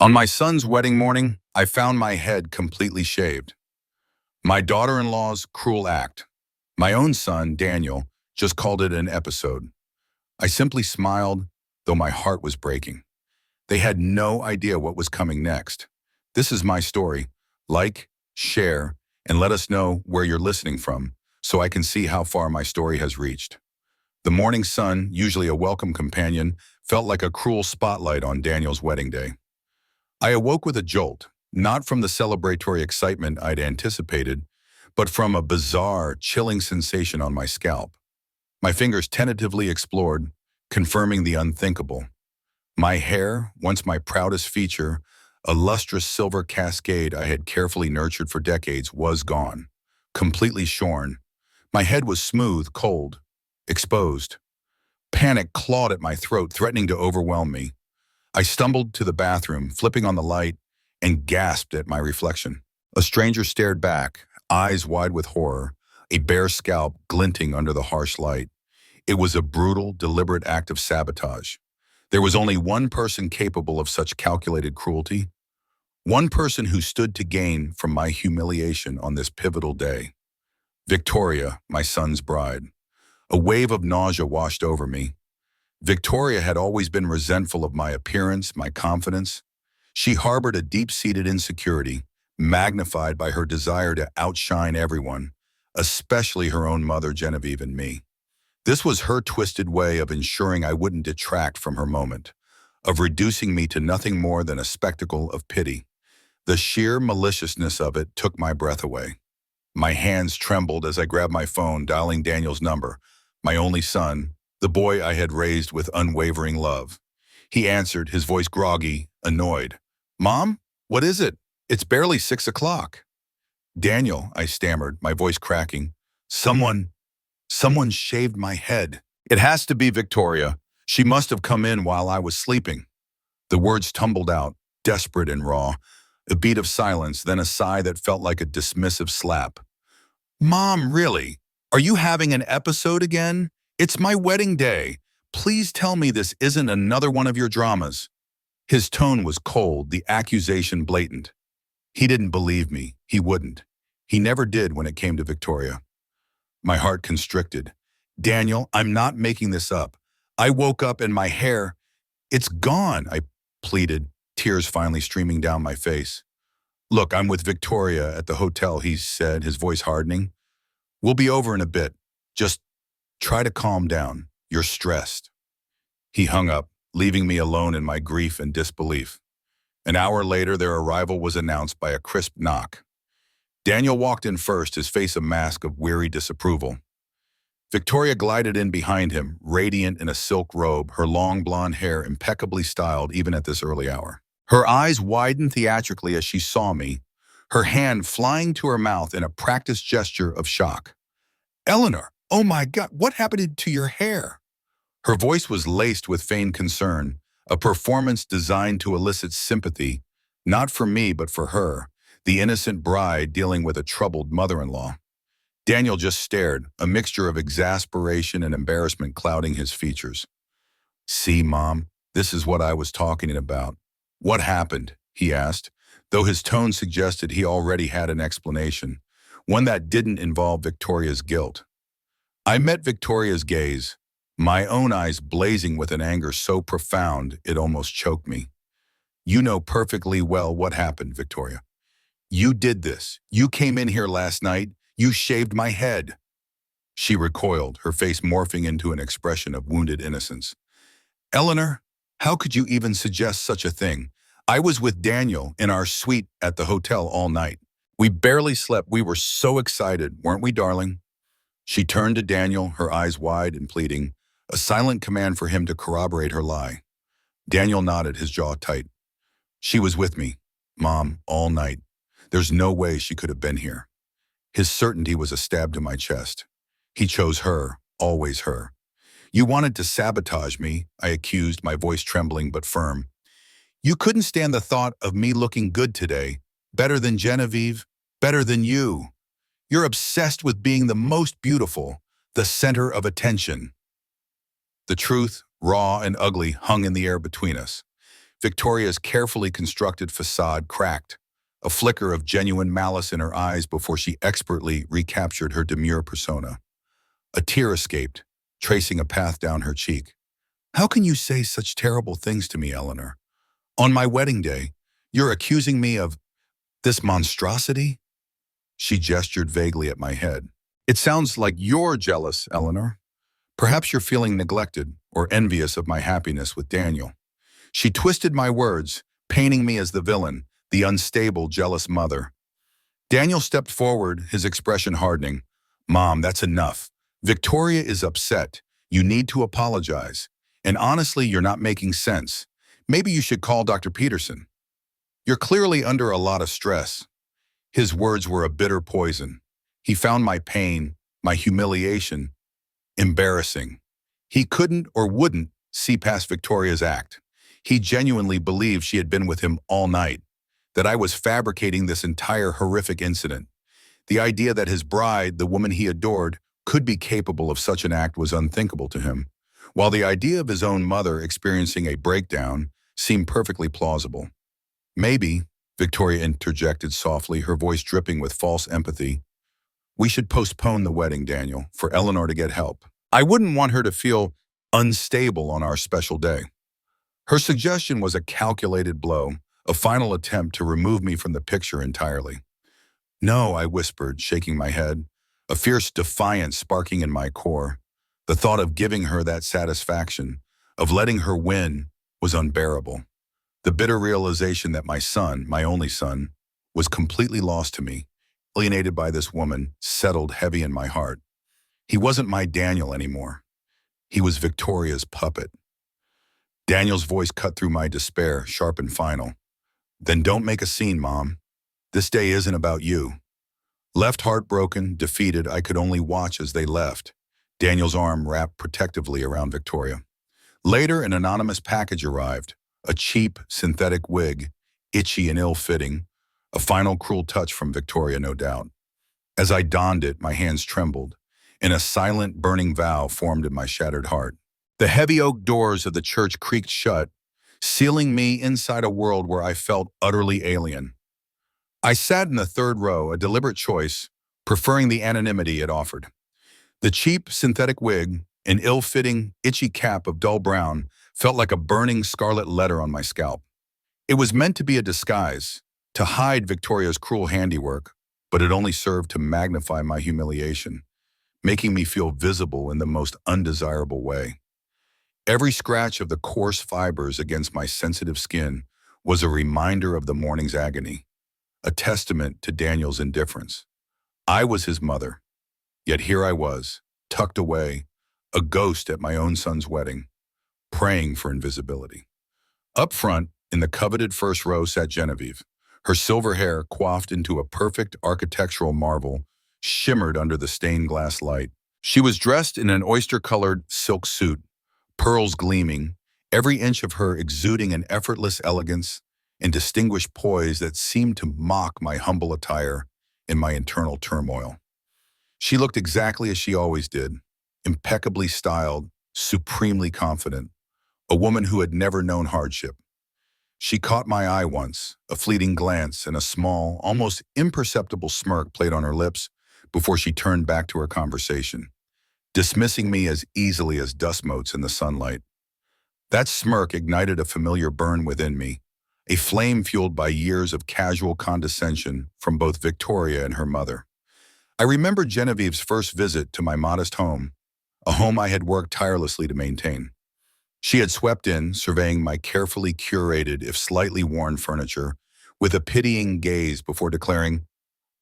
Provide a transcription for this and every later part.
On my son's wedding morning, I found my head completely shaved. My daughter-in-law's cruel act. My own son, Daniel, just called it an episode. I simply smiled, though my heart was breaking. They had no idea what was coming next. This is my story. Like, share, and let us know where you're listening from so I can see how far my story has reached. The morning sun, usually a welcome companion, felt like a cruel spotlight on Daniel's wedding day. I awoke with a jolt, not from the celebratory excitement I'd anticipated, but from a bizarre, chilling sensation on my scalp. My fingers tentatively explored, confirming the unthinkable. My hair, once my proudest feature, a lustrous silver cascade I had carefully nurtured for decades, was gone, completely shorn. My head was smooth, cold, exposed. Panic clawed at my throat, threatening to overwhelm me. I stumbled to the bathroom, flipping on the light, and gasped at my reflection. A stranger stared back, eyes wide with horror, a bare scalp glinting under the harsh light. It was a brutal, deliberate act of sabotage. There was only one person capable of such calculated cruelty, one person who stood to gain from my humiliation on this pivotal day. Victoria, my son's bride. A wave of nausea washed over me. Victoria had always been resentful of my appearance, my confidence. She harbored a deep-seated insecurity, magnified by her desire to outshine everyone, especially her own mother, Genevieve, and me. This was her twisted way of ensuring I wouldn't detract from her moment, of reducing me to nothing more than a spectacle of pity. The sheer maliciousness of it took my breath away. My hands trembled as I grabbed my phone, dialing Daniel's number, my only son, the boy I had raised with unwavering love. He answered, his voice groggy, annoyed. "Mom, what is it? It's barely 6 o'clock." "Daniel," I stammered, my voice cracking. Someone shaved my head. It has to be Victoria. She must have come in while I was sleeping." The words tumbled out, desperate and raw. A beat of silence, then a sigh that felt like a dismissive slap. "Mom, really? Are you having an episode again? It's my wedding day. Please tell me this isn't another one of your dramas." His tone was cold, the accusation blatant. He didn't believe me. He wouldn't. He never did when it came to Victoria. My heart constricted. "Daniel, I'm not making this up. I woke up and my hair, it's gone," I pleaded, tears finally streaming down my face. "Look, I'm with Victoria at the hotel," he said, his voice hardening. "We'll be over in a bit. Just try to calm down. You're stressed." He hung up, leaving me alone in my grief and disbelief. An hour later, their arrival was announced by a crisp knock. Daniel walked in first, his face a mask of weary disapproval. Victoria glided in behind him, radiant in a silk robe, her long blonde hair impeccably styled even at this early hour. Her eyes widened theatrically as she saw me, her hand flying to her mouth in a practiced gesture of shock. "Eleanor, oh my God, what happened to your hair?" Her voice was laced with feigned concern, a performance designed to elicit sympathy, not for me but for her, the innocent bride dealing with a troubled mother-in-law. Daniel just stared, a mixture of exasperation and embarrassment clouding his features. "See, Mom, this is what I was talking about." "What happened?" he asked, though his tone suggested he already had an explanation, one that didn't involve Victoria's guilt. I met Victoria's gaze, my own eyes blazing with an anger so profound it almost choked me. "You know perfectly well what happened, Victoria. You did this. You came in here last night. You shaved my head." She recoiled, her face morphing into an expression of wounded innocence. "Eleanor, how could you even suggest such a thing? I was with Daniel in our suite at the hotel all night. We barely slept. We were so excited, weren't we, darling?" She turned to Daniel, her eyes wide and pleading, a silent command for him to corroborate her lie. Daniel nodded, his jaw tight. "She was with me, Mom, all night. There's no way she could have been here." His certainty was a stab to my chest. He chose her, always her. "You wanted to sabotage me," I accused, my voice trembling but firm. "You couldn't stand the thought of me looking good today, better than Genevieve, better than you. You're obsessed with being the most beautiful, the center of attention." The truth, raw and ugly, hung in the air between us. Victoria's carefully constructed facade cracked, a flicker of genuine malice in her eyes before she expertly recaptured her demure persona. A tear escaped, tracing a path down her cheek. How can you say such terrible things to me, Eleanor? On my wedding day, you're accusing me of this monstrosity? She gestured vaguely at my head. It sounds like you're jealous, Eleanor. Perhaps you're feeling neglected or envious of my happiness with Daniel. She twisted my words, painting me as the villain, the unstable, jealous mother. Daniel stepped forward, his expression hardening. Mom, that's enough. Victoria is upset. You need to apologize. And honestly, you're not making sense. Maybe you should call Dr. Peterson. You're clearly under a lot of stress. His words were a bitter poison. He found my pain, my humiliation, embarrassing. He couldn't or wouldn't see past Victoria's act. He genuinely believed she had been with him all night, that I was fabricating this entire horrific incident. The idea that his bride, the woman he adored, could be capable of such an act was unthinkable to him, while the idea of his own mother experiencing a breakdown seemed perfectly plausible. Maybe, Victoria interjected softly, her voice dripping with false empathy, we should postpone the wedding, Daniel, for Eleanor to get help. I wouldn't want her to feel unstable on our special day. Her suggestion was a calculated blow, a final attempt to remove me from the picture entirely. No, I whispered, shaking my head, a fierce defiance sparking in my core. The thought of giving her that satisfaction, of letting her win, was unbearable. The bitter realization that my son, my only son, was completely lost to me, alienated by this woman, settled heavy in my heart. He wasn't my Daniel anymore. He was Victoria's puppet. Daniel's voice cut through my despair, sharp and final. Then don't make a scene, Mom. This day isn't about you. Left heartbroken, defeated, I could only watch as they left, Daniel's arm wrapped protectively around Victoria. Later, an anonymous package arrived, a cheap, synthetic wig, itchy and ill-fitting, a final cruel touch from Victoria, no doubt. As I donned it, my hands trembled, and a silent, burning vow formed in my shattered heart. The heavy oak doors of the church creaked shut, sealing me inside a world where I felt utterly alien. I sat in the third row, a deliberate choice, preferring the anonymity it offered. The cheap, synthetic wig, an ill-fitting, itchy cap of dull brown, felt like a burning scarlet letter on my scalp. It was meant to be a disguise, to hide Victoria's cruel handiwork, but it only served to magnify my humiliation, making me feel visible in the most undesirable way. Every scratch of the coarse fibers against my sensitive skin was a reminder of the morning's agony, a testament to Daniel's indifference. I was his mother, yet here I was, tucked away, a ghost at my own son's wedding, praying for invisibility. Up front, in the coveted first row, sat Genevieve. Her silver hair, coiffed into a perfect architectural marvel, shimmered under the stained glass light. She was dressed in an oyster-colored silk suit, pearls gleaming, every inch of her exuding an effortless elegance and distinguished poise that seemed to mock my humble attire and my internal turmoil. She looked exactly as she always did, impeccably styled, supremely confident, a woman who had never known hardship. She caught my eye once, a fleeting glance and a small, almost imperceptible smirk played on her lips before she turned back to her conversation, dismissing me as easily as dust motes in the sunlight. That smirk ignited a familiar burn within me, a flame fueled by years of casual condescension from both Victoria and her mother. I remember Genevieve's first visit to my modest home, a home I had worked tirelessly to maintain. She had swept in, surveying my carefully curated, if slightly worn furniture, with a pitying gaze before declaring,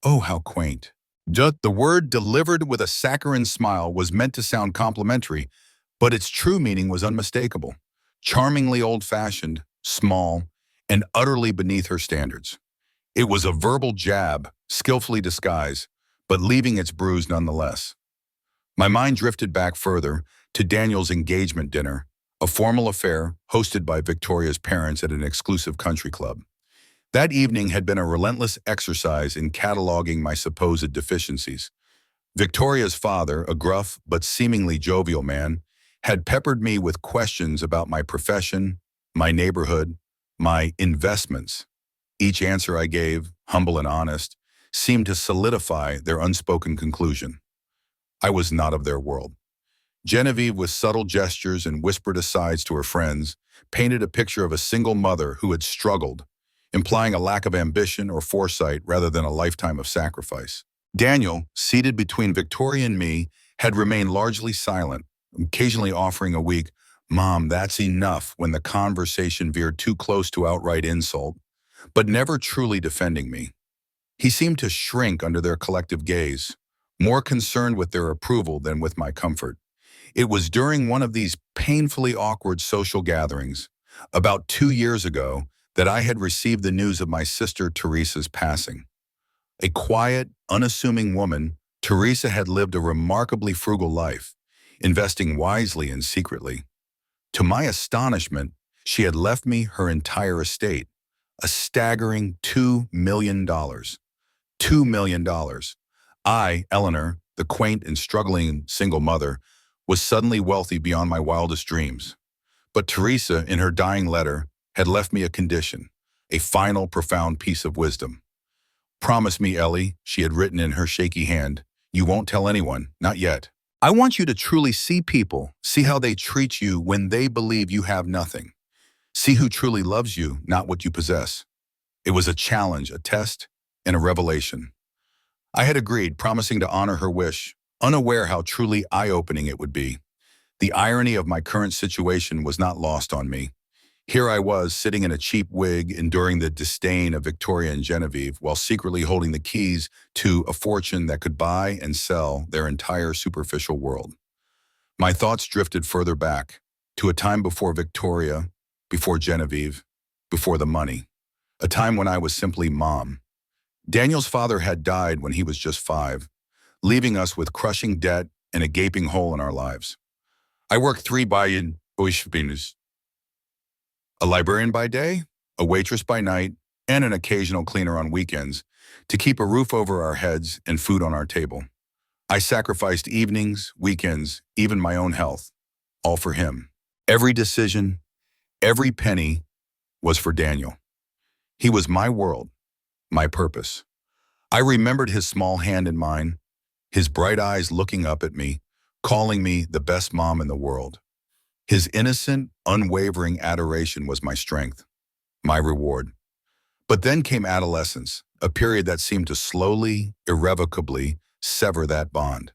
"Oh, how quaint." The word, delivered with a saccharine smile, was meant to sound complimentary, but its true meaning was unmistakable. Charmingly old-fashioned, small, and utterly beneath her standards. It was a verbal jab, skillfully disguised, but leaving its bruise nonetheless. My mind drifted back further to Daniel's engagement dinner, a formal affair hosted by Victoria's parents at an exclusive country club. That evening had been a relentless exercise in cataloging my supposed deficiencies. Victoria's father, a gruff but seemingly jovial man, had peppered me with questions about my profession, my neighborhood, my investments. Each answer I gave, humble and honest, seemed to solidify their unspoken conclusion. I was not of their world. Genevieve, with subtle gestures and whispered asides to her friends, painted a picture of a single mother who had struggled, implying a lack of ambition or foresight rather than a lifetime of sacrifice. Daniel, seated between Victoria and me, had remained largely silent, occasionally offering a weak, "Mom, that's enough," when the conversation veered too close to outright insult, but never truly defending me. He seemed to shrink under their collective gaze, more concerned with their approval than with my comfort. It was during one of these painfully awkward social gatherings, about 2 years ago, that I had received the news of my sister Teresa's passing. A quiet, unassuming woman, Teresa had lived a remarkably frugal life, investing wisely and secretly. To my astonishment, she had left me her entire estate, a staggering $2 million. $2 million. I, Eleanor, the quaint and struggling single mother, was suddenly wealthy beyond my wildest dreams. But Teresa, in her dying letter, had left me a condition, a final profound piece of wisdom. "Promise me, Ellie," she had written in her shaky hand, "you won't tell anyone, not yet. I want you to truly see people, see how they treat you when they believe you have nothing. See who truly loves you, not what you possess." It was a challenge, a test, and a revelation. I had agreed, promising to honor her wish, unaware how truly eye-opening it would be. The irony of my current situation was not lost on me. Here I was, sitting in a cheap wig, enduring the disdain of Victoria and Genevieve, while secretly holding the keys to a fortune that could buy and sell their entire superficial world. My thoughts drifted further back, to a time before Victoria, before Genevieve, before the money. A time when I was simply Mom. Daniel's father had died when he was just 5, leaving us with crushing debt and a gaping hole in our lives. I worked 3 by a librarian by day, a waitress by night, and an occasional cleaner on weekends, to keep a roof over our heads and food on our table. I sacrificed evenings, weekends, even my own health, all for him. Every decision, every penny was for Daniel. He was my world, my purpose. I remembered his small hand in mine, his bright eyes looking up at me, calling me the best mom in the world. His innocent, unwavering adoration was my strength, my reward. But then came adolescence, a period that seemed to slowly, irrevocably sever that bond.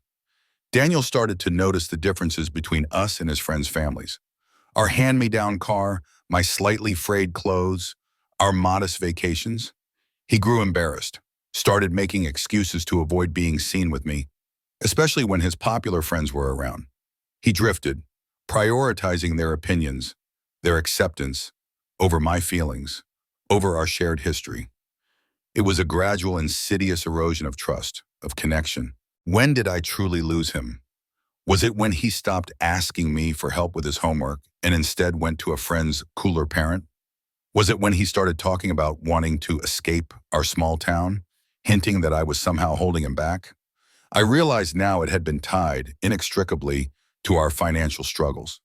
Daniel started to notice the differences between us and his friends' families. Our hand-me-down car, my slightly frayed clothes, our modest vacations. He grew embarrassed, started making excuses to avoid being seen with me, especially when his popular friends were around. He drifted, prioritizing their opinions, their acceptance, over my feelings, over our shared history. It was a gradual, insidious erosion of trust, of connection. When did I truly lose him? Was it when he stopped asking me for help with his homework and instead went to a friend's cooler parent? Was it when he started talking about wanting to escape our small town, hinting that I was somehow holding him back? I realized now it had been tied inextricably to our financial struggles,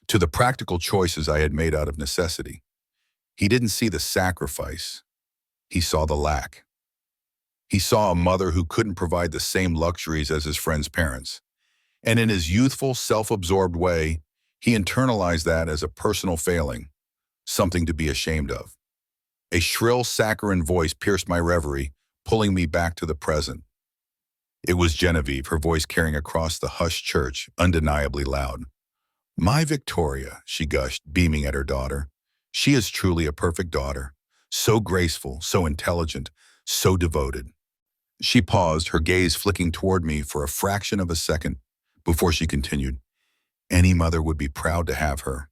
to the practical choices I had made out of necessity. He didn't see the sacrifice. He saw the lack. He saw a mother who couldn't provide the same luxuries as his friend's parents. And in his youthful, self-absorbed way, he internalized that as a personal failing, something to be ashamed of. A shrill, saccharine voice pierced my reverie, pulling me back to the present. It was Genevieve, her voice carrying across the hushed church, undeniably loud. "My Victoria," she gushed, beaming at her daughter. "She is truly a perfect daughter, so graceful, so intelligent, so devoted." She paused, her gaze flicking toward me for a fraction of a second before she continued. "Any mother would be proud to have her."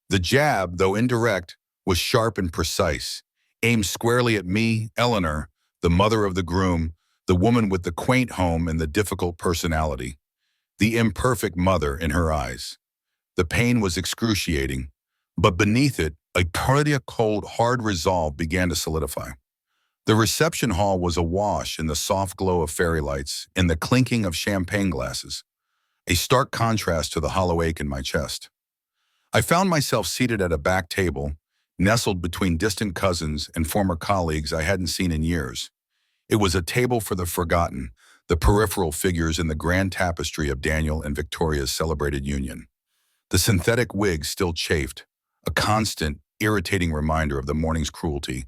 The jab, though indirect, was sharp and precise, aimed squarely at me, Eleanor, the mother of the groom, the woman with the quaint home and the difficult personality, the imperfect mother in her eyes. The pain was excruciating, but beneath it, a pretty cold, hard resolve began to solidify. The reception hall was awash in the soft glow of fairy lights and the clinking of champagne glasses, a stark contrast to the hollow ache in my chest. I found myself seated at a back table, nestled between distant cousins and former colleagues I hadn't seen in years. It was a table for the forgotten, the peripheral figures in the grand tapestry of Daniel and Victoria's celebrated union. The synthetic wig still chafed, a constant, irritating reminder of the morning's cruelty,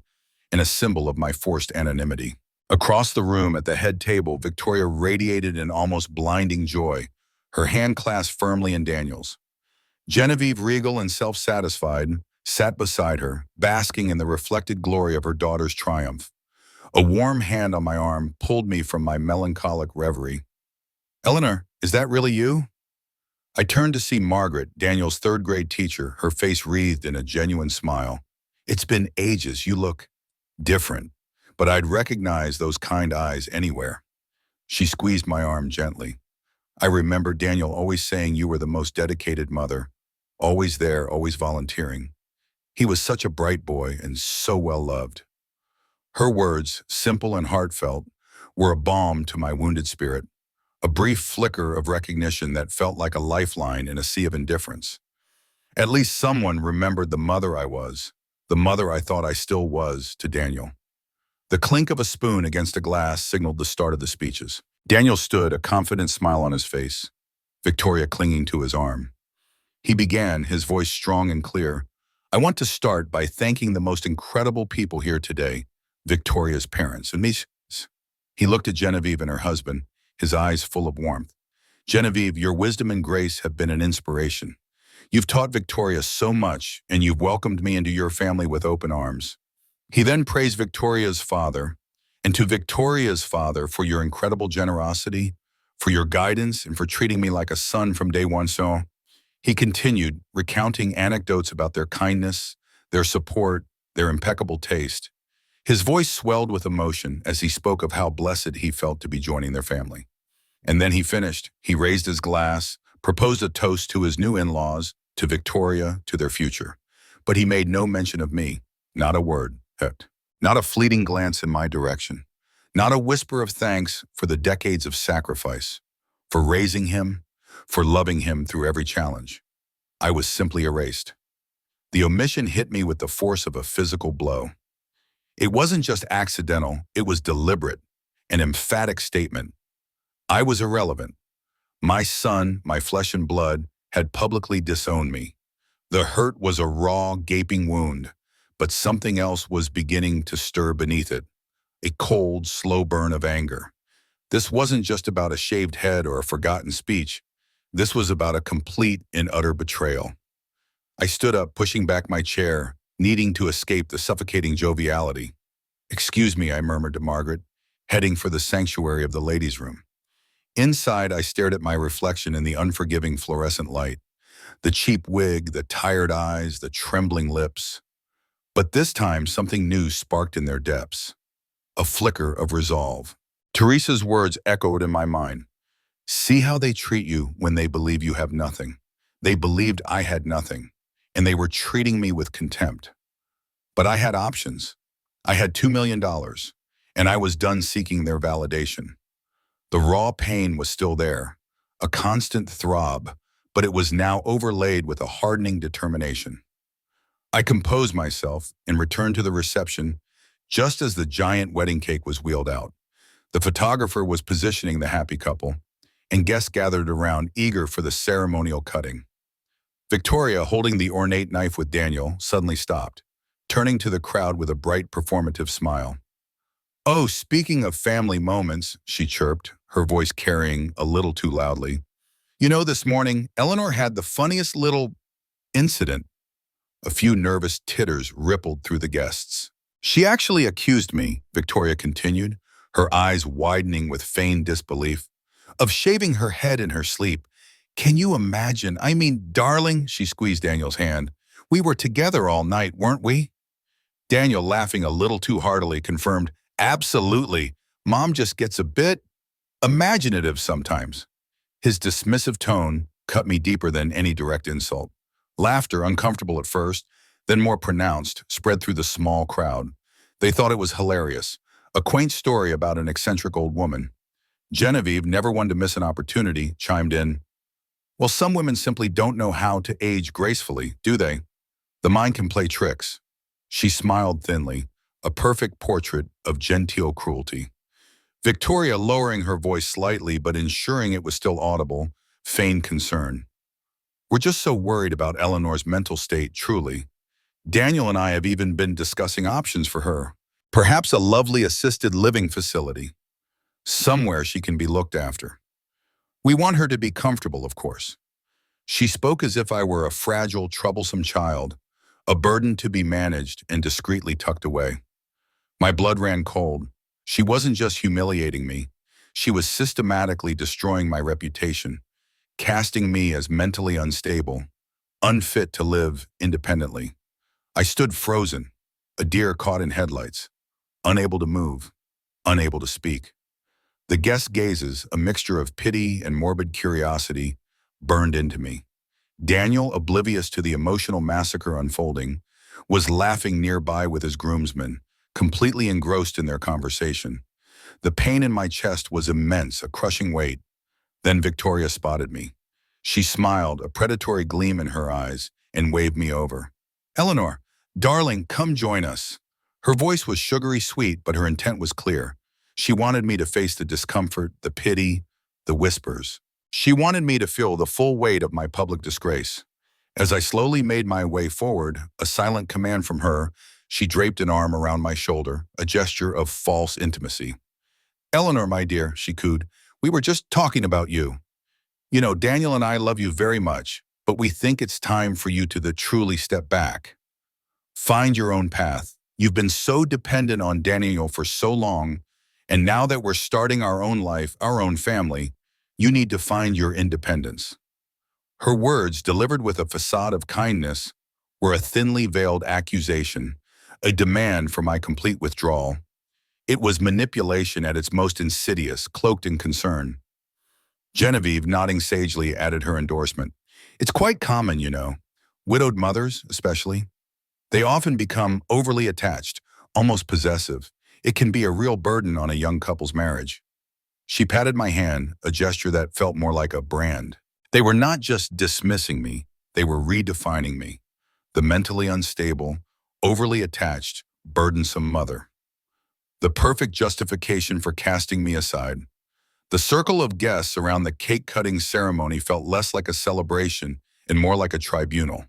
and a symbol of my forced anonymity. Across the room at the head table, Victoria radiated in almost blinding joy, her hand clasped firmly in Daniel's. Genevieve, regal and self-satisfied, sat beside her, basking in the reflected glory of her daughter's triumph. A warm hand on my arm pulled me from my melancholic reverie. "Eleanor, is that really you?" I turned to see Margaret, Daniel's third-grade teacher, her face wreathed in a genuine smile. "It's been ages. You look different." But I'd recognize those kind eyes anywhere. She squeezed my arm gently. "I remember Daniel always saying you were the most dedicated mother, always there, always volunteering. He was such a bright boy and so well loved." Her words, simple and heartfelt, were a balm to my wounded spirit, a brief flicker of recognition that felt like a lifeline in a sea of indifference. At least someone remembered the mother I was, the mother I thought I still was to Daniel. The clink of a spoon against a glass signaled the start of the speeches. Daniel stood, a confident smile on his face, Victoria clinging to his arm. He began, his voice strong and clear. "I want to start by thanking the most incredible people here today, Victoria's parents and me." He looked at Genevieve and her husband, his eyes full of warmth. "Genevieve, your wisdom and grace have been an inspiration. You've taught Victoria so much, and you've welcomed me into your family with open arms." He then praised Victoria's father, and to Victoria's father for your incredible generosity, for your guidance, and for treating me like a son from day one. So he continued, recounting anecdotes about their kindness, their support, their impeccable taste. His voice swelled with emotion as he spoke of how blessed he felt to be joining their family. And then he finished. He raised his glass, proposed a toast to his new in-laws, to Victoria, to their future. But he made no mention of me, not a word. Not a fleeting glance in my direction. Not a whisper of thanks for the decades of sacrifice, for raising him, for loving him through every challenge. I was simply erased. The omission hit me with the force of a physical blow. It wasn't just accidental, it was deliberate, an emphatic statement. I was irrelevant. My son, my flesh and blood, had publicly disowned me. The hurt was a raw, gaping wound, but something else was beginning to stir beneath it, a cold, slow burn of anger. This wasn't just about a shaved head or a forgotten speech. This was about a complete and utter betrayal. I stood up, pushing back my chair, needing to escape the suffocating joviality. "Excuse me," I murmured to Margaret, heading for the sanctuary of the ladies' room. Inside, I stared at my reflection in the unforgiving fluorescent light. The cheap wig, the tired eyes, the trembling lips. But this time, something new sparked in their depths. A flicker of resolve. Teresa's words echoed in my mind. "See how they treat you when they believe you have nothing." They believed I had nothing, and they were treating me with contempt. But I had options. I had $2 million, and I was done seeking their validation. The raw pain was still there, a constant throb, but it was now overlaid with a hardening determination. I composed myself and returned to the reception just as the giant wedding cake was wheeled out. The photographer was positioning the happy couple, and guests gathered around, eager for the ceremonial cutting. Victoria, holding the ornate knife with Daniel, suddenly stopped, turning to the crowd with a bright, performative smile. "Oh, speaking of family moments," she chirped, her voice carrying a little too loudly. "You know, this morning, Eleanor had the funniest little incident." A few nervous titters rippled through the guests. "She actually accused me," Victoria continued, her eyes widening with feigned disbelief, "of shaving her head in her sleep. Can you imagine? I mean, darling," she squeezed Daniel's hand, "we were together all night, weren't we?" Daniel, laughing a little too heartily, confirmed, "Absolutely. Mom just gets a bit imaginative sometimes." His dismissive tone cut me deeper than any direct insult. Laughter, uncomfortable at first, then more pronounced, spread through the small crowd. They thought it was hilarious, a quaint story about an eccentric old woman. Genevieve, never one to miss an opportunity, chimed in, "Well, some women simply don't know how to age gracefully, do they? The mind can play tricks." She smiled thinly, a perfect portrait of genteel cruelty. Victoria, lowering her voice slightly but ensuring it was still audible, feigned concern. We're just so worried about Eleanor's mental state, truly. Daniel and I have even been discussing options for her. Perhaps a lovely assisted living facility, somewhere she can be looked after. We want her to be comfortable, of course. She spoke as if I were a fragile, troublesome child, a burden to be managed and discreetly tucked away. My blood ran cold. She wasn't just humiliating me. She was systematically destroying my reputation, casting me as mentally unstable, unfit to live independently. I stood frozen, a deer caught in headlights, unable to move, unable to speak. The guests' gazes, a mixture of pity and morbid curiosity, burned into me. Daniel, oblivious to the emotional massacre unfolding, was laughing nearby with his groomsmen, completely engrossed in their conversation. The pain in my chest was immense, a crushing weight. Then Victoria spotted me. She smiled, a predatory gleam in her eyes, and waved me over. Eleanor, darling, come join us. Her voice was sugary sweet, but her intent was clear. She wanted me to face the discomfort, the pity, the whispers. She wanted me to feel the full weight of my public disgrace. As I slowly made my way forward, a silent command from her, she draped an arm around my shoulder, a gesture of false intimacy. Eleanor, my dear, she cooed, we were just talking about you. You know, Daniel and I love you very much, but we think it's time for you to truly step back. Find your own path. You've been so dependent on Daniel for so long, and now that we're starting our own life, our own family, you need to find your independence. Her words, delivered with a facade of kindness, were a thinly veiled accusation, a demand for my complete withdrawal. It was manipulation at its most insidious, cloaked in concern. Genevieve, nodding sagely, added her endorsement. It's quite common, you know. Widowed mothers, especially. They often become overly attached, almost possessive. It can be a real burden on a young couple's marriage. She patted my hand, a gesture that felt more like a brand. They were not just dismissing me, they were redefining me. The mentally unstable, overly attached, burdensome mother. The perfect justification for casting me aside. The circle of guests around the cake-cutting ceremony felt less like a celebration and more like a tribunal.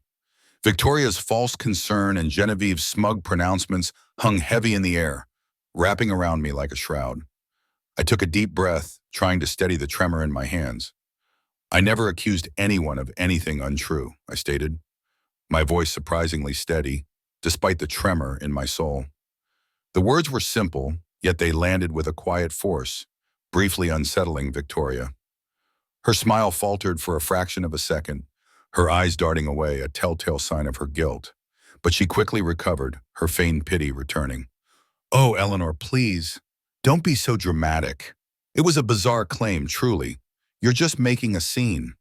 Victoria's false concern and Genevieve's smug pronouncements hung heavy in the air, wrapping around me like a shroud. I took a deep breath, trying to steady the tremor in my hands. I never accused anyone of anything untrue, I stated, my voice surprisingly steady, despite the tremor in my soul. The words were simple, yet they landed with a quiet force, briefly unsettling Victoria. Her smile faltered for a fraction of a second, her eyes darting away, a telltale sign of her guilt. But she quickly recovered, her feigned pity returning. Oh, Eleanor, please, don't be so dramatic. It was a bizarre claim, truly. You're just making a scene.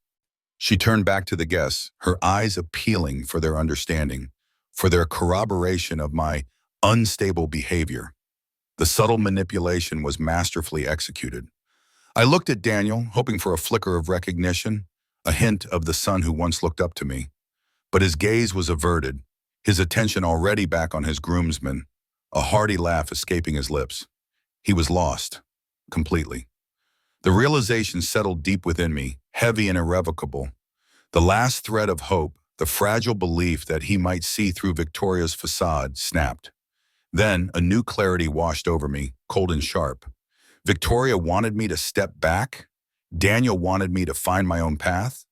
She turned back to the guests, her eyes appealing for their understanding, for their corroboration of my unstable behavior. The subtle manipulation was masterfully executed. I looked at Daniel, hoping for a flicker of recognition, a hint of the son who once looked up to me. But his gaze was averted, his attention already back on his groomsmen, a hearty laugh escaping his lips. He was lost, completely. The realization settled deep within me, heavy and irrevocable. The last thread of hope, the fragile belief that he might see through Victoria's facade, snapped. Then a new clarity washed over me, cold and sharp. Victoria wanted me to step back. Daniel wanted me to find my own path.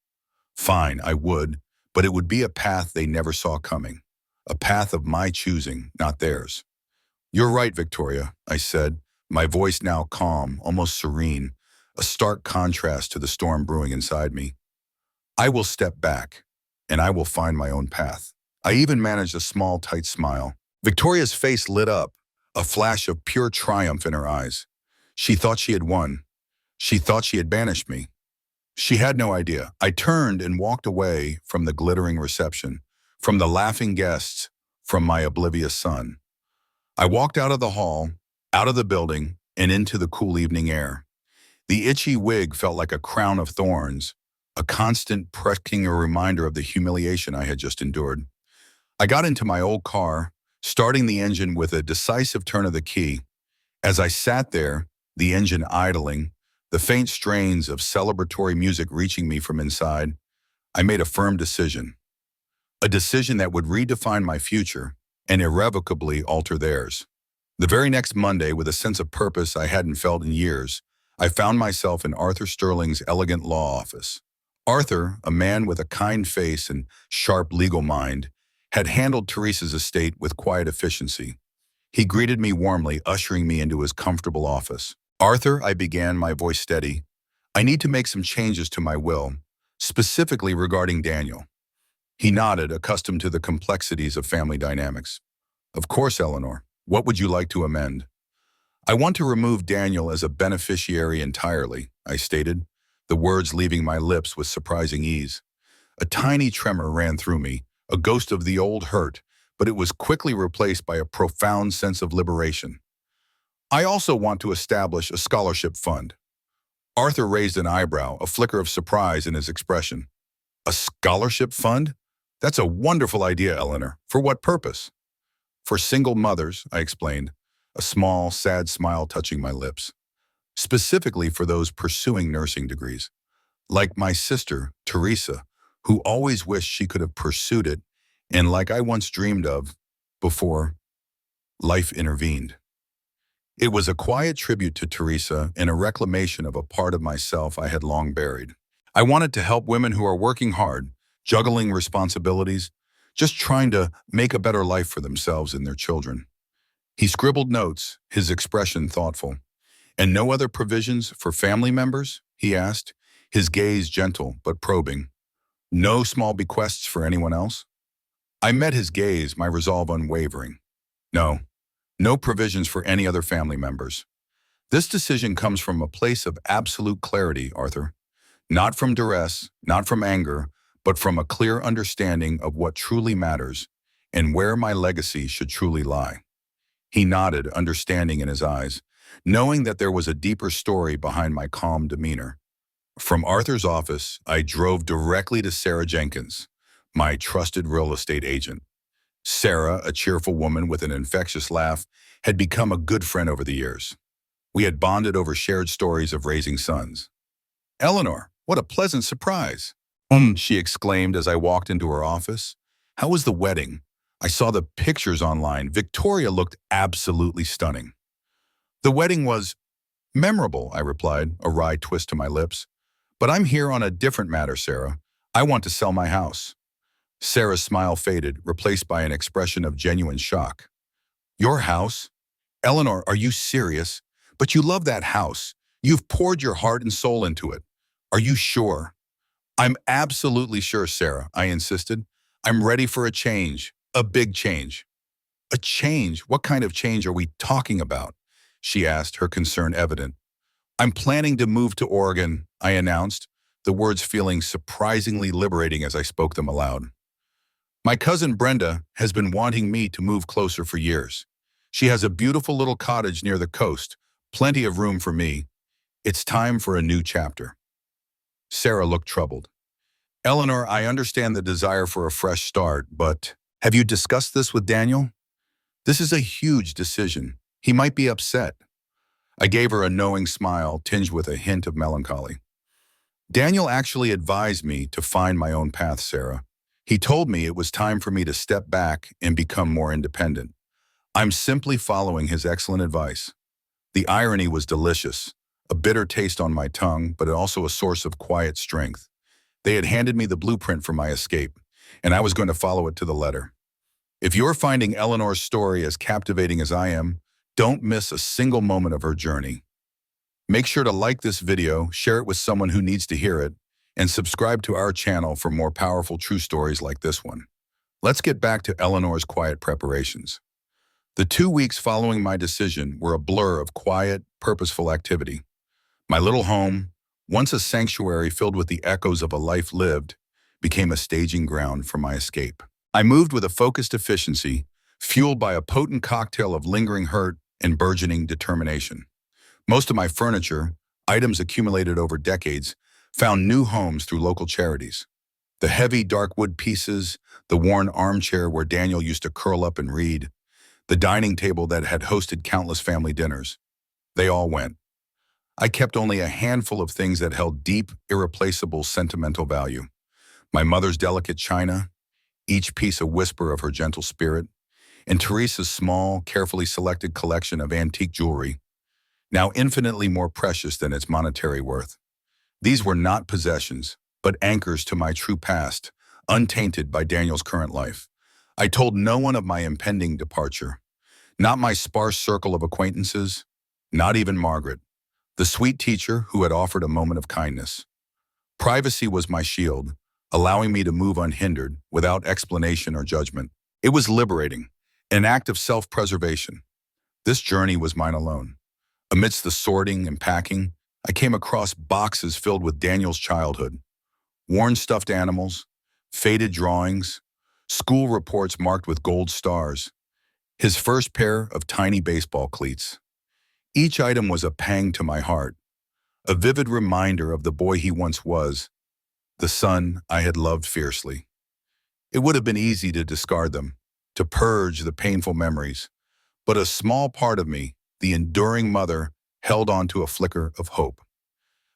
Fine, I would, but it would be a path they never saw coming. A path of my choosing, not theirs. You're right, Victoria, I said, my voice now calm, almost serene, a stark contrast to the storm brewing inside me. I will step back, and I will find my own path. I even managed a small, tight smile. Victoria's face lit up, a flash of pure triumph in her eyes. She thought she had won. She thought she had banished me. She had no idea. I turned and walked away from the glittering reception, from the laughing guests, from my oblivious son. I walked out of the hall, out of the building, and into the cool evening air. The itchy wig felt like a crown of thorns, a constant pricking, a reminder of the humiliation I had just endured. I got into my old car, starting the engine with a decisive turn of the key. As I sat there, the engine idling, the faint strains of celebratory music reaching me from inside, I made a firm decision. A decision that would redefine my future and irrevocably alter theirs. The very next Monday, with a sense of purpose I hadn't felt in years, I found myself in Arthur Sterling's elegant law office. Arthur, a man with a kind face and sharp legal mind, had handled Teresa's estate with quiet efficiency. He greeted me warmly, ushering me into his comfortable office. "Arthur," I began, my voice steady, "I need to make some changes to my will, specifically regarding Daniel." He nodded, accustomed to the complexities of family dynamics. "Of course, Eleanor. What would you like to amend?" "I want to remove Daniel as a beneficiary entirely," I stated, the words leaving my lips with surprising ease. A tiny tremor ran through me, a ghost of the old hurt, but it was quickly replaced by a profound sense of liberation. "I also want to establish a scholarship fund." Arthur raised an eyebrow, a flicker of surprise in his expression. "A scholarship fund? That's a wonderful idea, Eleanor. For what purpose?" "For single mothers," I explained, a small, sad smile touching my lips. "Specifically for those pursuing nursing degrees. Like my sister, Teresa, who always wished she could have pursued it, and like I once dreamed of, before life intervened." It was a quiet tribute to Teresa and a reclamation of a part of myself I had long buried. I wanted to help women who are working hard, juggling responsibilities, just trying to make a better life for themselves and their children. He scribbled notes, his expression thoughtful. "And no other provisions for family members?" he asked, his gaze gentle but probing. "No small bequests for anyone else?" I met his gaze, my resolve unwavering. "No, no provisions for any other family members. This decision comes from a place of absolute clarity, Arthur. Not from duress, not from anger, but from a clear understanding of what truly matters and where my legacy should truly lie." He nodded, understanding in his eyes, knowing that there was a deeper story behind my calm demeanor. From Arthur's office, I drove directly to Sarah Jenkins, my trusted real estate agent. Sarah, a cheerful woman with an infectious laugh, had become a good friend over the years. We had bonded over shared stories of raising sons. "Eleanor, what a pleasant surprise," she exclaimed as I walked into her office. "How was the wedding? I saw the pictures online. Victoria looked absolutely stunning." "The wedding was memorable," I replied, a wry twist to my lips. "But I'm here on a different matter, Sarah. I want to sell my house." Sarah's smile faded, replaced by an expression of genuine shock. "Your house? Eleanor, are you serious? But you love that house. You've poured your heart and soul into it. Are you sure?" "I'm absolutely sure, Sarah," I insisted. "I'm ready for a change, a big change." "A change? What kind of change are we talking about?" she asked, her concern evident. "I'm planning to move to Oregon," I announced, the words feeling surprisingly liberating as I spoke them aloud. "My cousin Brenda has been wanting me to move closer for years. She has a beautiful little cottage near the coast, plenty of room for me. It's time for a new chapter." Sarah looked troubled. "Eleanor, I understand the desire for a fresh start, but have you discussed this with Daniel? This is a huge decision. He might be upset." I gave her a knowing smile, tinged with a hint of melancholy. "Daniel actually advised me to find my own path, Sarah. He told me it was time for me to step back and become more independent. I'm simply following his excellent advice." The irony was delicious, a bitter taste on my tongue, but also a source of quiet strength. They had handed me the blueprint for my escape, and I was going to follow it to the letter. If you're finding Eleanor's story as captivating as I am, don't miss a single moment of her journey. Make sure to like this video, share it with someone who needs to hear it, and subscribe to our channel for more powerful true stories like this one. Let's get back to Eleanor's quiet preparations. The 2 weeks following my decision were a blur of quiet, purposeful activity. My little home, once a sanctuary filled with the echoes of a life lived, became a staging ground for my escape. I moved with a focused efficiency, fueled by a potent cocktail of lingering hurt and burgeoning determination. Most of my furniture, items accumulated over decades, found new homes through local charities. The heavy, dark wood pieces, the worn armchair where Daniel used to curl up and read, the dining table that had hosted countless family dinners. They all went. I kept only a handful of things that held deep, irreplaceable sentimental value. My mother's delicate china, each piece a whisper of her gentle spirit, and Teresa's small, carefully selected collection of antique jewelry, now infinitely more precious than its monetary worth. These were not possessions, but anchors to my true past, untainted by Daniel's current life. I told no one of my impending departure, not my sparse circle of acquaintances, not even Margaret, the sweet teacher who had offered a moment of kindness. Privacy was my shield, allowing me to move unhindered, without explanation or judgment. It was liberating, an act of self-preservation. This journey was mine alone. Amidst the sorting and packing, I came across boxes filled with Daniel's childhood. Worn stuffed animals, faded drawings, school reports marked with gold stars, his first pair of tiny baseball cleats. Each item was a pang to my heart, a vivid reminder of the boy he once was, the son I had loved fiercely. It would have been easy to discard them, to purge the painful memories, but a small part of me, the enduring mother, held on to a flicker of hope.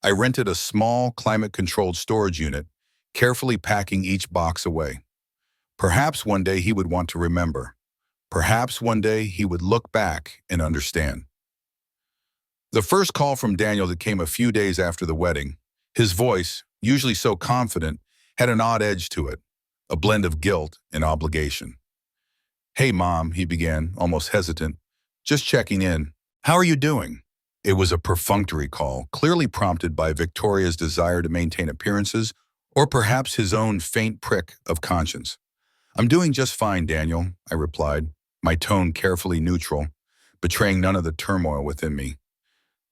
I rented a small, climate-controlled storage unit, carefully packing each box away. Perhaps one day he would want to remember. Perhaps one day he would look back and understand. The first call from Daniel that came a few days after the wedding, his voice, usually so confident, had an odd edge to it, a blend of guilt and obligation. "Hey, Mom," he began, almost hesitant. "Just checking in. How are you doing?" It was a perfunctory call, clearly prompted by Victoria's desire to maintain appearances, or perhaps his own faint prick of conscience. "I'm doing just fine, Daniel," I replied, my tone carefully neutral, betraying none of the turmoil within me.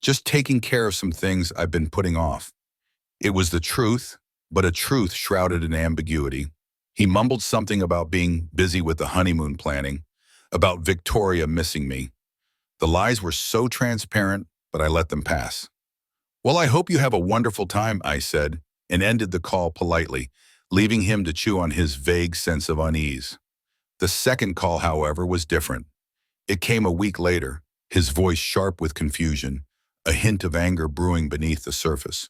"Just taking care of some things I've been putting off." It was the truth, but a truth shrouded in ambiguity. He mumbled something about being busy with the honeymoon planning, about Victoria missing me. The lies were so transparent, but I let them pass. "Well, I hope you have a wonderful time," I said, and ended the call politely, leaving him to chew on his vague sense of unease. The second call, however, was different. It came a week later, his voice sharp with confusion, a hint of anger brewing beneath the surface.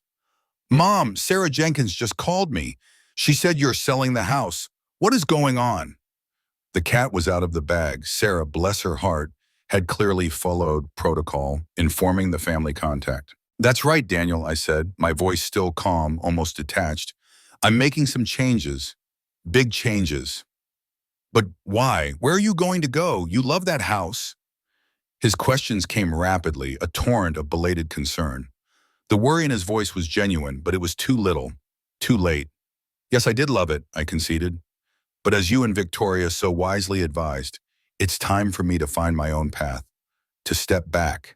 "Mom, Sarah Jenkins just called me. She said you're selling the house. What is going on?" The cat was out of the bag. Sarah, bless her heart, had clearly followed protocol, informing the family contact. "That's right, Daniel," I said, my voice still calm, almost detached. "I'm making some changes. Big changes." "But why? Where are you going to go? You love that house." His questions came rapidly, a torrent of belated concern. The worry in his voice was genuine, but it was too little, too late. "Yes, I did love it," I conceded. "But as you and Victoria so wisely advised, it's time for me to find my own path, to step back,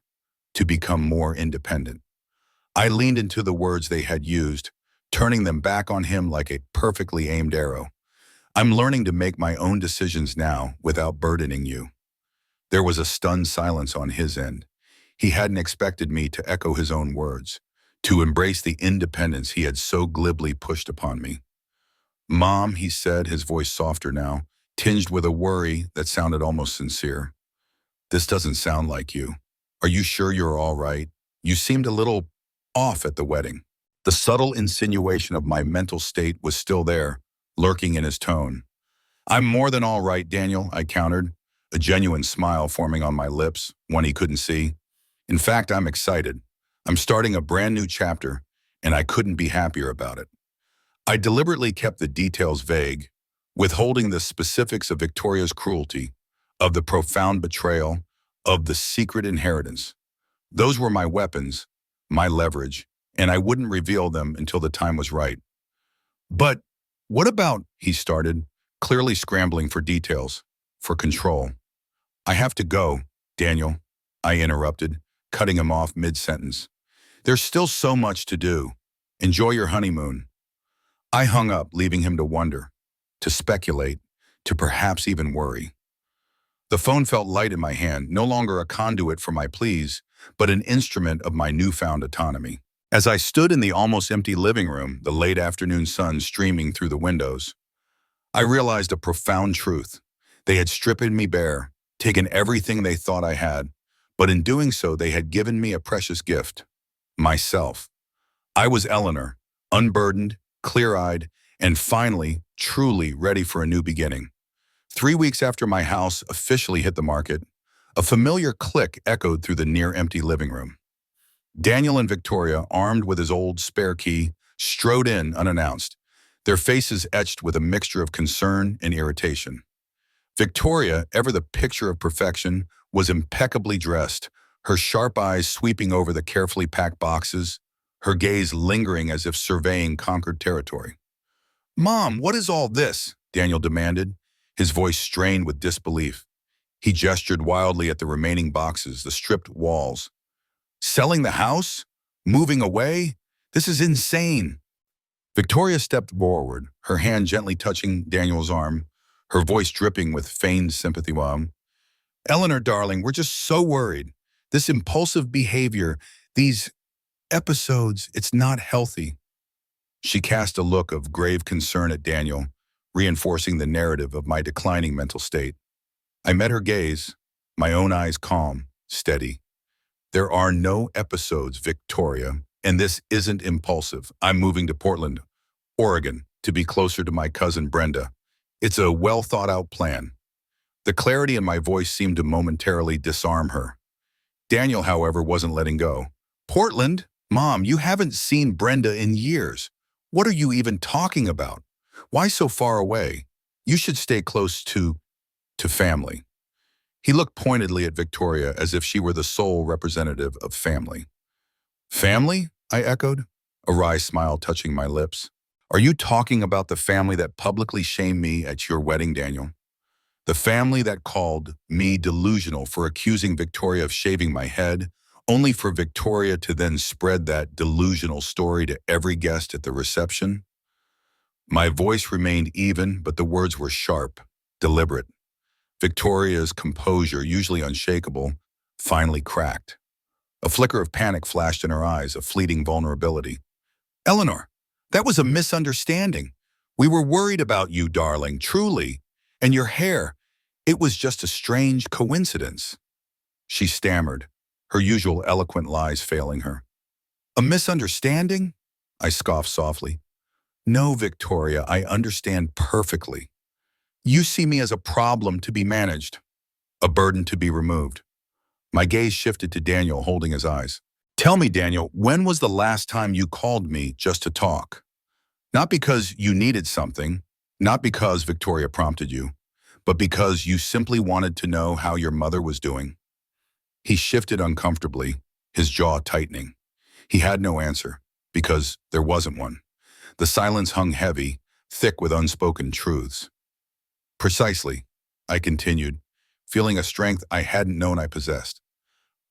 to become more independent." I leaned into the words they had used, turning them back on him like a perfectly aimed arrow. "I'm learning to make my own decisions now without burdening you." There was a stunned silence on his end. He hadn't expected me to echo his own words, to embrace the independence he had so glibly pushed upon me. "Mom," he said, his voice softer now, tinged with a worry that sounded almost sincere. "This doesn't sound like you. Are you sure you're all right? You seemed a little off at the wedding." The subtle insinuation of my mental state was still there, lurking in his tone. "I'm more than all right, Daniel," I countered, a genuine smile forming on my lips, one he couldn't see. "In fact, I'm excited. I'm starting a brand new chapter, and I couldn't be happier about it." I deliberately kept the details vague, withholding the specifics of Victoria's cruelty, of the profound betrayal, of the secret inheritance. Those were my weapons, my leverage, and I wouldn't reveal them until the time was right. "But what about," he started, clearly scrambling for details, for control. "I have to go, Daniel," I interrupted, cutting him off mid-sentence. "There's still so much to do. Enjoy your honeymoon." I hung up, leaving him to wonder, to speculate, to perhaps even worry. The phone felt light in my hand, no longer a conduit for my pleas, but an instrument of my newfound autonomy. As I stood in the almost empty living room, the late afternoon sun streaming through the windows, I realized a profound truth. They had stripped me bare. taken everything they thought I had, but in doing so, they had given me a precious gift, myself. I was Eleanor, unburdened, clear-eyed, and finally, truly ready for a new beginning. 3 weeks after my house officially hit the market, a familiar click echoed through the near-empty living room. Daniel and Victoria, armed with his old spare key, strode in unannounced, their faces etched with a mixture of concern and irritation. Victoria, ever the picture of perfection, was impeccably dressed, her sharp eyes sweeping over the carefully packed boxes, her gaze lingering as if surveying conquered territory. "Mom, what is all this?" Daniel demanded, his voice strained with disbelief. He gestured wildly at the remaining boxes, the stripped walls. "Selling the house? Moving away? This is insane." Victoria stepped forward, her hand gently touching Daniel's arm, her voice dripping with feigned sympathy. "Eleanor, darling, we're just so worried. This impulsive behavior, these episodes, it's not healthy." She cast a look of grave concern at Daniel, reinforcing the narrative of my declining mental state. I met her gaze, my own eyes calm, steady. "There are no episodes, Victoria, and this isn't impulsive. I'm moving to Portland, Oregon, to be closer to my cousin Brenda. It's a well-thought-out plan." The clarity in my voice seemed to momentarily disarm her. Daniel, however, wasn't letting go. "Portland? Mom, you haven't seen Brenda in years. What are you even talking about? Why so far away? You should stay close to family." He looked pointedly at Victoria as if she were the sole representative of family. "Family?" I echoed, a wry smile touching my lips. "Are you talking about the family that publicly shamed me at your wedding, Daniel? The family that called me delusional for accusing Victoria of shaving my head, only for Victoria to then spread that delusional story to every guest at the reception?" My voice remained even, but the words were sharp, deliberate. Victoria's composure, usually unshakable, finally cracked. A flicker of panic flashed in her eyes, a fleeting vulnerability. "Eleanor, that was a misunderstanding. We were worried about you, darling, truly. And your hair, it was just a strange coincidence." She stammered, her usual eloquent lies failing her. "A misunderstanding?" I scoffed softly. "No, Victoria, I understand perfectly. You see me as a problem to be managed, a burden to be removed." My gaze shifted to Daniel, holding his eyes. "Tell me, Daniel, when was the last time you called me just to talk? Not because you needed something, not because Victoria prompted you, but because you simply wanted to know how your mother was doing." He shifted uncomfortably, his jaw tightening. He had no answer, because there wasn't one. The silence hung heavy, thick with unspoken truths. "Precisely," I continued, feeling a strength I hadn't known I possessed.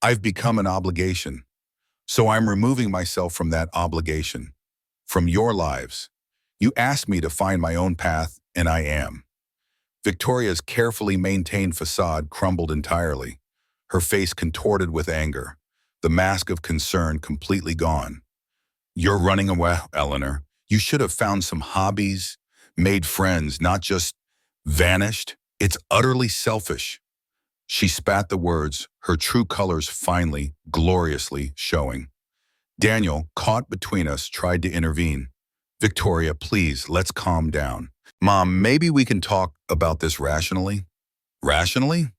"I've become an obligation. So I'm removing myself from that obligation, from your lives. You asked me to find my own path, and I am." Victoria's carefully maintained facade crumbled entirely, her face contorted with anger, the mask of concern completely gone. "You're running away, Eleanor. You should have found some hobbies, made friends, not just vanished. It's utterly selfish." She spat the words, her true colors finally, gloriously showing. Daniel, caught between us, tried to intervene. "Victoria, please, let's calm down. Mom, maybe we can talk about this rationally." "Rationally?"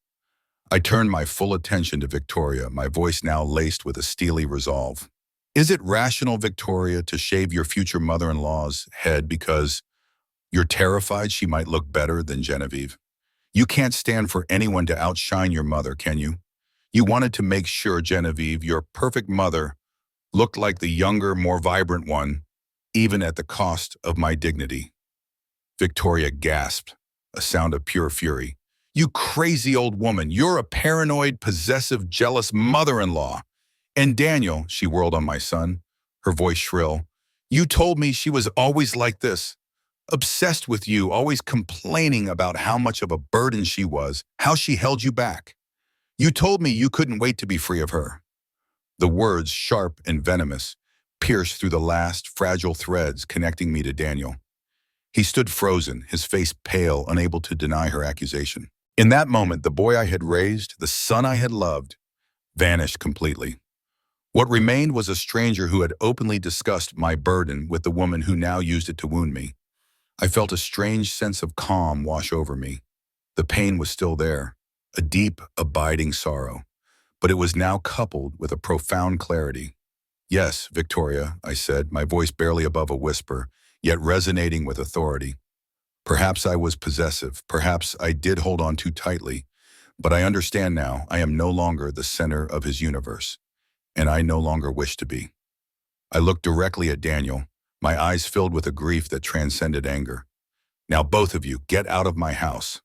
I turned my full attention to Victoria, my voice now laced with a steely resolve. "Is it rational, Victoria, to shave your future mother-in-law's head because you're terrified she might look better than Genevieve? You can't stand for anyone to outshine your mother, can you? You wanted to make sure Genevieve, your perfect mother, looked like the younger, more vibrant one, even at the cost of my dignity." Victoria gasped, a sound of pure fury. "You crazy old woman, you're a paranoid, possessive, jealous mother-in-law. And Daniel," she whirled on my son, her voice shrill, "you told me she was always like this. Obsessed with you, always complaining about how much of a burden she was, how she held you back. You told me you couldn't wait to be free of her." The words, sharp and venomous, pierced through the last fragile threads connecting me to Daniel. He stood frozen, his face pale, unable to deny her accusation. In that moment, the boy I had raised, the son I had loved, vanished completely. What remained was a stranger who had openly discussed my burden with the woman who now used it to wound me. I felt a strange sense of calm wash over me. The pain was still there, a deep, abiding sorrow, but it was now coupled with a profound clarity. "Yes, Victoria," I said, my voice barely above a whisper, yet resonating with authority. Perhaps I was possessive, perhaps I did hold on too tightly, but I understand now I am no longer the center of his universe, and I no longer wish to be. I looked directly at Daniel, my eyes filled with a grief that transcended anger. "Now both of you, get out of my house."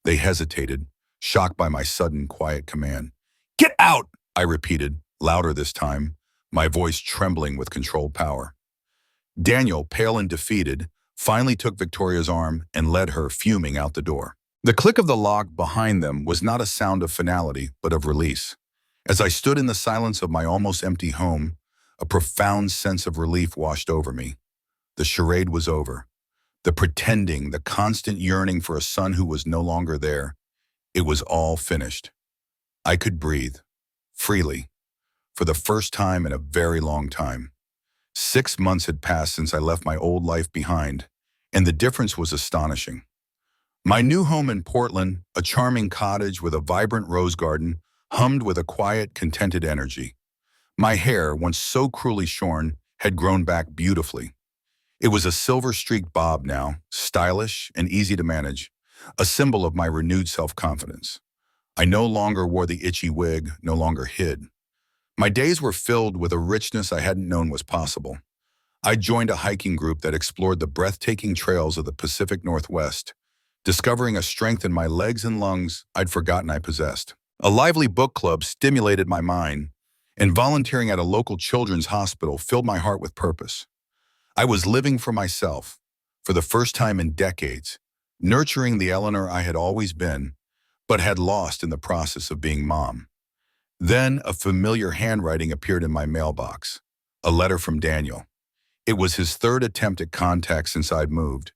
They hesitated, shocked by my sudden, quiet command. "Get out!" I repeated, louder this time, my voice trembling with controlled power. Daniel, pale and defeated, finally took Victoria's arm and led her, fuming, out the door. The click of the lock behind them was not a sound of finality, but of release. As I stood in the silence of my almost empty home, a profound sense of relief washed over me. The charade was over. The pretending, the constant yearning for a son who was no longer there. It was all finished. I could breathe, freely, for the first time in a very long time. 6 months had passed since I left my old life behind, and the difference was astonishing. My new home in Portland, a charming cottage with a vibrant rose garden, hummed with a quiet, contented energy. My hair, once so cruelly shorn, had grown back beautifully. It was a silver-streaked bob now, stylish and easy to manage, a symbol of my renewed self-confidence. I no longer wore the itchy wig, no longer hid. My days were filled with a richness I hadn't known was possible. I joined a hiking group that explored the breathtaking trails of the Pacific Northwest, discovering a strength in my legs and lungs I'd forgotten I possessed. A lively book club stimulated my mind, and volunteering at a local children's hospital filled my heart with purpose. I was living for myself, for the first time in decades, nurturing the Eleanor I had always been, but had lost in the process of being mom. Then a familiar handwriting appeared in my mailbox, a letter from Daniel. It was his third attempt at contact since I'd moved,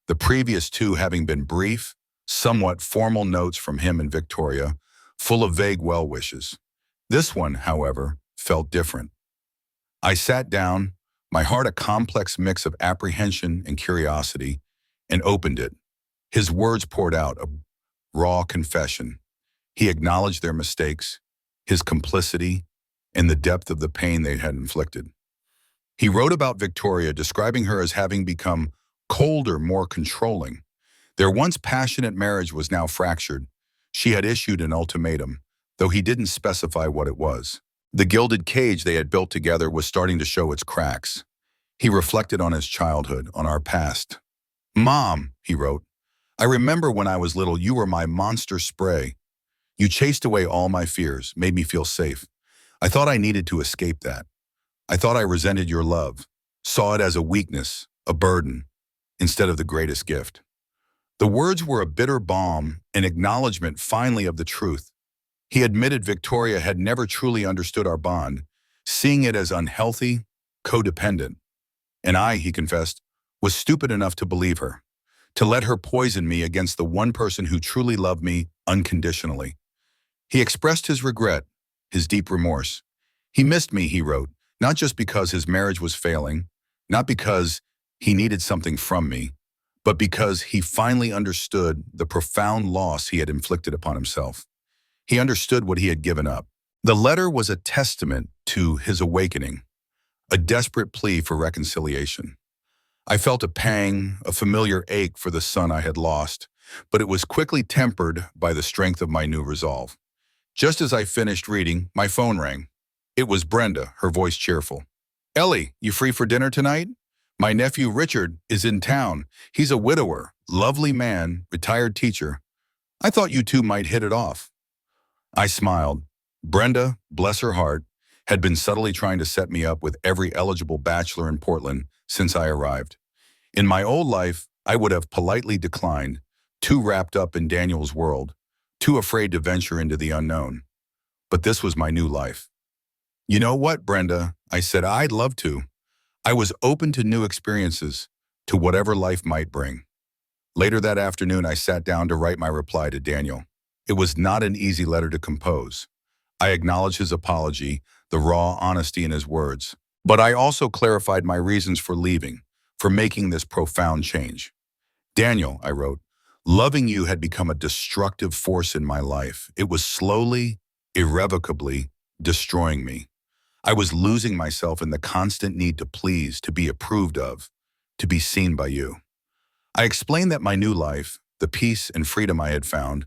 the previous two having been brief, somewhat formal notes from him and Victoria, full of vague well wishes. This one, however, felt different. I sat down, my heart a complex mix of apprehension and curiosity, and opened it. His words poured out, a raw confession. He acknowledged their mistakes, his complicity, and the depth of the pain they had inflicted. He wrote about Victoria, describing her as having become colder, more controlling. Their once passionate marriage was now fractured. She had issued an ultimatum, though he didn't specify what it was. The gilded cage they had built together was starting to show its cracks. He reflected on his childhood, on our past. "Mom," he wrote, "I remember when I was little, you were my monster spray. You chased away all my fears, made me feel safe. I thought I needed to escape that. I thought I resented your love, saw it as a weakness, a burden, instead of the greatest gift." The words were a bitter balm, an acknowledgement finally of the truth. He admitted Victoria had never truly understood our bond, seeing it as unhealthy, codependent. And I, he confessed, was stupid enough to believe her, to let her poison me against the one person who truly loved me unconditionally. He expressed his regret, his deep remorse. He missed me, he wrote, not just because his marriage was failing, not because he needed something from me, but because he finally understood the profound loss he had inflicted upon himself. He understood what he had given up. The letter was a testament to his awakening, a desperate plea for reconciliation. I felt a pang, a familiar ache for the son I had lost, but it was quickly tempered by the strength of my new resolve. Just as I finished reading, my phone rang. It was Brenda, her voice cheerful. "Ellie, you free for dinner tonight? My nephew Richard is in town. He's a widower, lovely man, retired teacher. I thought you two might hit it off." I smiled. Brenda, bless her heart, had been subtly trying to set me up with every eligible bachelor in Portland since I arrived. In my old life, I would have politely declined, too wrapped up in Daniel's world, too afraid to venture into the unknown. But this was my new life. "You know what, Brenda?" I said, "I'd love to." I was open to new experiences, to whatever life might bring. Later that afternoon, I sat down to write my reply to Daniel. It was not an easy letter to compose. I acknowledged his apology, the raw honesty in his words. But I also clarified my reasons for leaving, for making this profound change. Daniel, I wrote, loving you had become a destructive force in my life. It was slowly, irrevocably destroying me. I was losing myself in the constant need to please, to be approved of, to be seen by you. I explained that my new life, the peace and freedom I had found,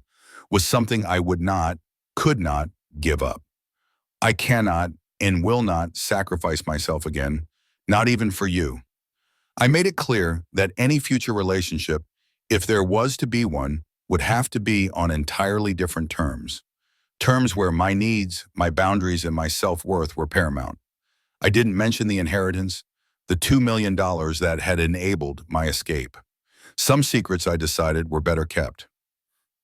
was something I would not, could not give up. I cannot and will not sacrifice myself again, not even for you. I made it clear that any future relationship, if there was to be one, would have to be on entirely different terms. Terms where my needs, my boundaries, and my self-worth were paramount. I didn't mention the inheritance, the $2 million that had enabled my escape. Some secrets, I decided, were better kept.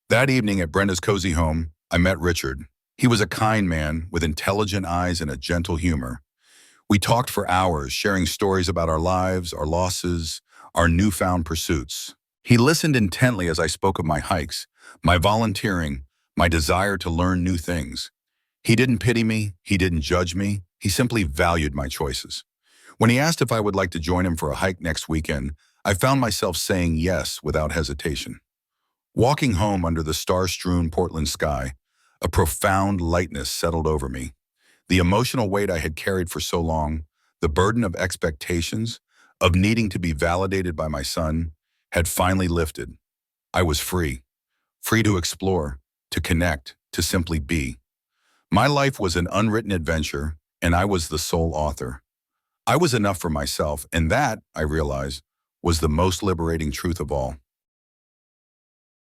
That evening at Brenda's cozy home, I met Richard. He was a kind man with intelligent eyes and a gentle humor. We talked for hours, sharing stories about our lives, our losses, our newfound pursuits. He listened intently as I spoke of my hikes, my volunteering, my desire to learn new things. He didn't pity me, he didn't judge me, he simply valued my choices. When he asked if I would like to join him for a hike next weekend, I found myself saying yes without hesitation. Walking home under the star-strewn Portland sky, a profound lightness settled over me. The emotional weight I had carried for so long, the burden of expectations, of needing to be validated by my son, had finally lifted. I was free, free to explore, to connect, to simply be. My life was an unwritten adventure, and I was the sole author. I was enough for myself, and that, I realized, was the most liberating truth of all.